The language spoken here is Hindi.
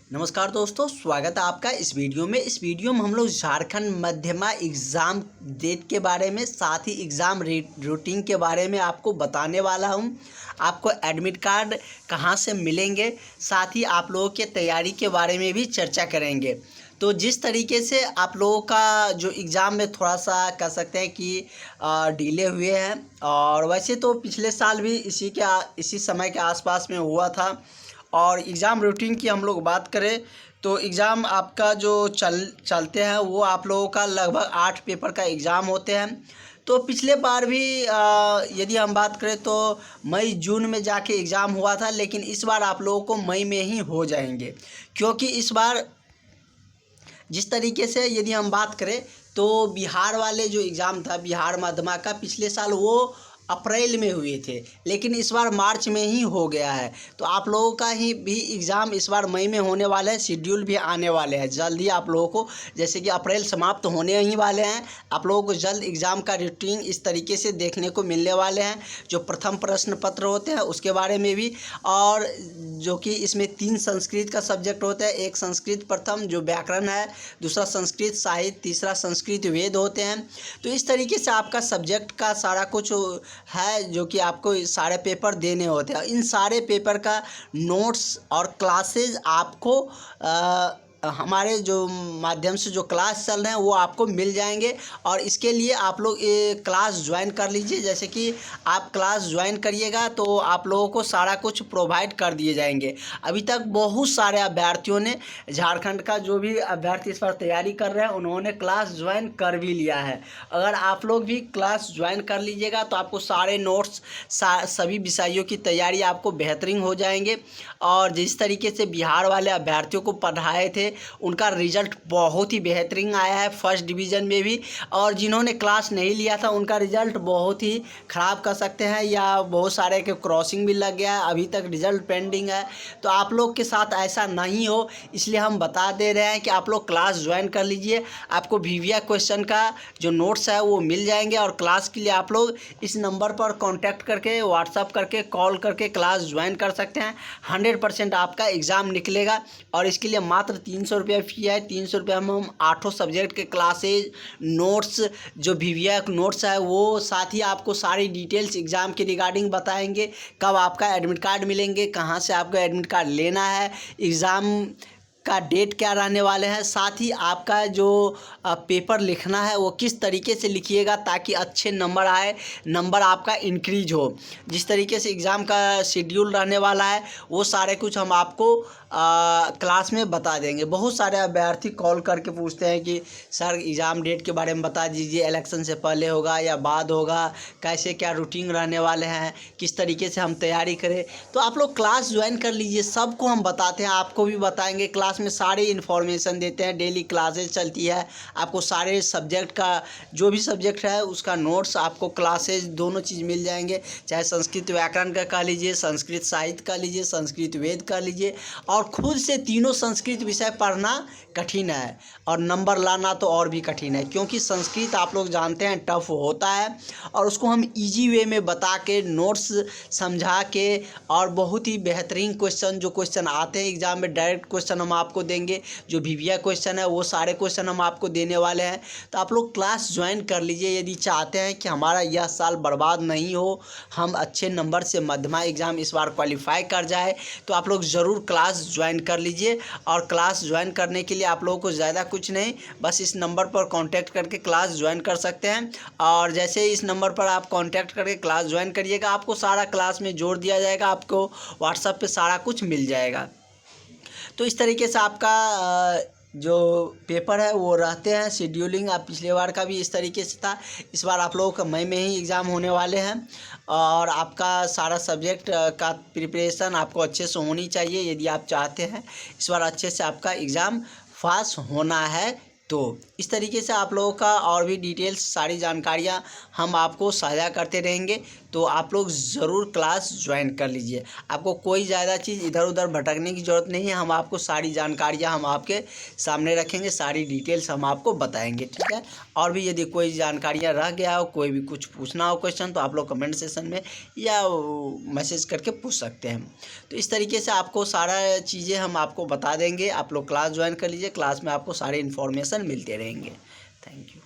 नमस्कार दोस्तों, स्वागत है आपका इस वीडियो में। इस वीडियो में हम लोग झारखंड मध्यमा एग्ज़ाम डेट के बारे में, साथ ही एग्ज़ाम रूटीन के बारे में आपको बताने वाला हूं। आपको एडमिट कार्ड कहां से मिलेंगे, साथ ही आप लोगों के तैयारी के बारे में भी चर्चा करेंगे। तो जिस तरीके से आप लोगों का जो एग्ज़ाम में थोड़ा सा कह सकते हैं कि डिले हुए हैं, और वैसे तो पिछले साल भी इसी समय के आसपास में हुआ था। और एग्ज़ाम रूटीन की हम लोग बात करें तो एग्ज़ाम आपका जो चलते हैं वो आप लोगों का लगभग 8 पेपर का एग्ज़ाम होते हैं। तो पिछले बार भी यदि हम बात करें तो मई जून में जाके एग्ज़ाम हुआ था, लेकिन इस बार आप लोगों को मई में ही हो जाएंगे, क्योंकि इस बार जिस तरीके से यदि हम बात करें तो बिहार वाले जो एग्ज़ाम था बिहार माध्यमिक का, पिछले साल वो अप्रैल में हुए थे, लेकिन इस बार मार्च में ही हो गया है। तो आप लोगों का ही भी एग्ज़ाम इस बार मई में होने वाला है। शेड्यूल भी आने वाले हैं जल्द ही आप लोगों को, जैसे कि अप्रैल समाप्त होने ही वाले हैं, आप लोगों को जल्द एग्ज़ाम का रूटीन इस तरीके से देखने को मिलने वाले हैं। जो प्रथम प्रश्न पत्र होते हैं उसके बारे में भी, और जो कि इसमें 3 संस्कृत का सब्जेक्ट होता है। एक संस्कृत प्रथम जो व्याकरण है, दूसरा संस्कृत साहित्य, तीसरा संस्कृत वेद होते हैं। तो इस तरीके से आपका सब्जेक्ट का सारा कुछ है जो कि आपको सारे पेपर देने होते हैं। इन सारे पेपर का नोट्स और क्लासेज आपको हमारे जो माध्यम से जो क्लास चल रहे हैं वो आपको मिल जाएंगे। और इसके लिए आप लोग ये क्लास ज्वाइन कर लीजिए। जैसे कि आप क्लास ज्वाइन करिएगा तो आप लोगों को सारा कुछ प्रोवाइड कर दिए जाएंगे। अभी तक बहुत सारे अभ्यर्थियों ने, झारखंड का जो भी अभ्यर्थी इस पर तैयारी कर रहे हैं, उन्होंने क्लास ज्वाइन कर भी लिया है। अगर आप लोग भी क्लास ज्वाइन कर लीजिएगा तो आपको सारे नोट्स, सभी विषयों की तैयारी आपको बेहतरीन हो जाएंगे। और जिस तरीके से बिहार वाले अभ्यर्थियों को पढ़ाए थे उनका रिज़ल्ट बहुत ही बेहतरीन आया है, फर्स्ट डिवीज़न में भी। और जिन्होंने क्लास नहीं लिया था उनका रिज़ल्ट बहुत ही ख़राब कर सकते हैं, या बहुत सारे के क्रॉसिंग भी लग गया है, अभी तक रिज़ल्ट पेंडिंग है। तो आप लोग के साथ ऐसा नहीं हो, इसलिए हम बता दे रहे हैं कि आप लोग क्लास ज्वाइन कर लीजिए। आपको वीवीआई क्वेश्चन का जो नोट्स है वो मिल जाएंगे। और क्लास के लिए आप लोग इस नंबर पर कॉन्टैक्ट करके, व्हाट्सअप करके, कॉल करके क्लास ज्वाइन कर सकते हैं। 100% आपका एग्ज़ाम निकलेगा। और इसके लिए मात्र 300 रुपये फ़ी है। 300 रुपये में हम 8 सब्जेक्ट के क्लासेज, नोट्स, जो वीवीआई नोट्स है वो, साथ ही आपको सारी डिटेल्स एग्ज़ाम के रिगार्डिंग बताएंगे। कब आपका एडमिट कार्ड मिलेंगे, कहाँ से आपको एडमिट कार्ड लेना है, एग्ज़ाम का डेट क्या रहने वाले हैं, साथ ही आपका जो पेपर लिखना है वो किस तरीके से लिखिएगा ताकि अच्छे नंबर आए, नंबर आपका इंक्रीज हो। जिस तरीके से एग्ज़ाम का शेड्यूल रहने वाला है वो सारे कुछ हम आपको क्लास में बता देंगे। बहुत सारे अभ्यर्थी कॉल करके पूछते हैं कि सर एग्ज़ाम डेट के बारे में बता दीजिए, इलेक्शन से पहले होगा या बाद होगा, कैसे क्या रूटीन रहने वाले हैं, किस तरीके से हम तैयारी करें। तो आप लोग क्लास ज्वाइन कर लीजिए, सबको हम बताते हैं, आपको भी बताएंगे। क्लास में सारी इन्फॉर्मेशन देते हैं, डेली क्लासेज चलती है। आपको सारे सब्जेक्ट का, जो भी सब्जेक्ट है उसका नोट्स, आपको क्लासेज दोनों चीज़ मिल जाएंगे। चाहे संस्कृत व्याकरण का कर लीजिए, संस्कृत साहित्य कर लीजिए, संस्कृत वेद कर लीजिए। और खुद से तीनों संस्कृत विषय पढ़ना कठिन है और नंबर लाना तो और भी कठिन है, क्योंकि संस्कृत आप लोग जानते हैं टफ होता है। और उसको हम इजी वे में बता के, नोट्स समझा के, और बहुत ही बेहतरीन क्वेश्चन, जो क्वेश्चन आते हैं एग्ज़ाम में डायरेक्ट क्वेश्चन हम आपको देंगे। जो वीवीआई क्वेश्चन है वो सारे क्वेश्चन हम आपको देने वाले हैं। तो आप लोग क्लास ज्वाइन कर लीजिए यदि चाहते हैं कि हमारा यह साल बर्बाद नहीं हो, हम अच्छे नंबर से मध्यमा एग्ज़ाम इस बार क्वालिफाई कर जाए। तो आप लोग ज़रूर क्लास ज्वाइन कर लीजिए। और क्लास ज्वाइन करने के लिए आप लोगों को ज़्यादा कुछ नहीं, बस इस नंबर पर कांटेक्ट करके क्लास ज्वाइन कर सकते हैं। और जैसे इस नंबर पर आप कांटेक्ट करके क्लास ज्वाइन करिएगा, आपको सारा क्लास में जोड़ दिया जाएगा, आपको व्हाट्सएप पे सारा कुछ मिल जाएगा। तो इस तरीके से आपका जो पेपर है वो रहते हैं। शेड्यूलिंग आप पिछले बार का भी इस तरीके से था, इस बार आप लोगों का मई में ही एग्ज़ाम होने वाले हैं। और आपका सारा सब्जेक्ट का प्रिपरेशन आपको अच्छे से होनी चाहिए यदि आप चाहते हैं इस बार अच्छे से आपका एग्ज़ाम पास होना है तो। इस तरीके से आप लोगों का और भी डिटेल्स सारी जानकारियाँ हम आपको साझा करते रहेंगे। तो आप लोग ज़रूर क्लास ज्वाइन कर लीजिए। आपको कोई ज़्यादा चीज़ इधर उधर भटकने की ज़रूरत नहीं है। हम आपको सारी जानकारियाँ हम आपके सामने रखेंगे, सारी डिटेल्स हम आपको बताएंगे, ठीक है। और भी यदि कोई जानकारियाँ रह गया हो, कोई भी कुछ पूछना हो क्वेश्चन, तो आप लोग कमेंट सेशन में या मैसेज करके पूछ सकते हैं। तो इस तरीके से आपको सारा चीज़ें हम आपको बता देंगे। आप लोग क्लास ज्वाइन कर लीजिए। क्लास में आपको सारे इन्फॉर्मेशन मिलते रहेंगे। Thank you.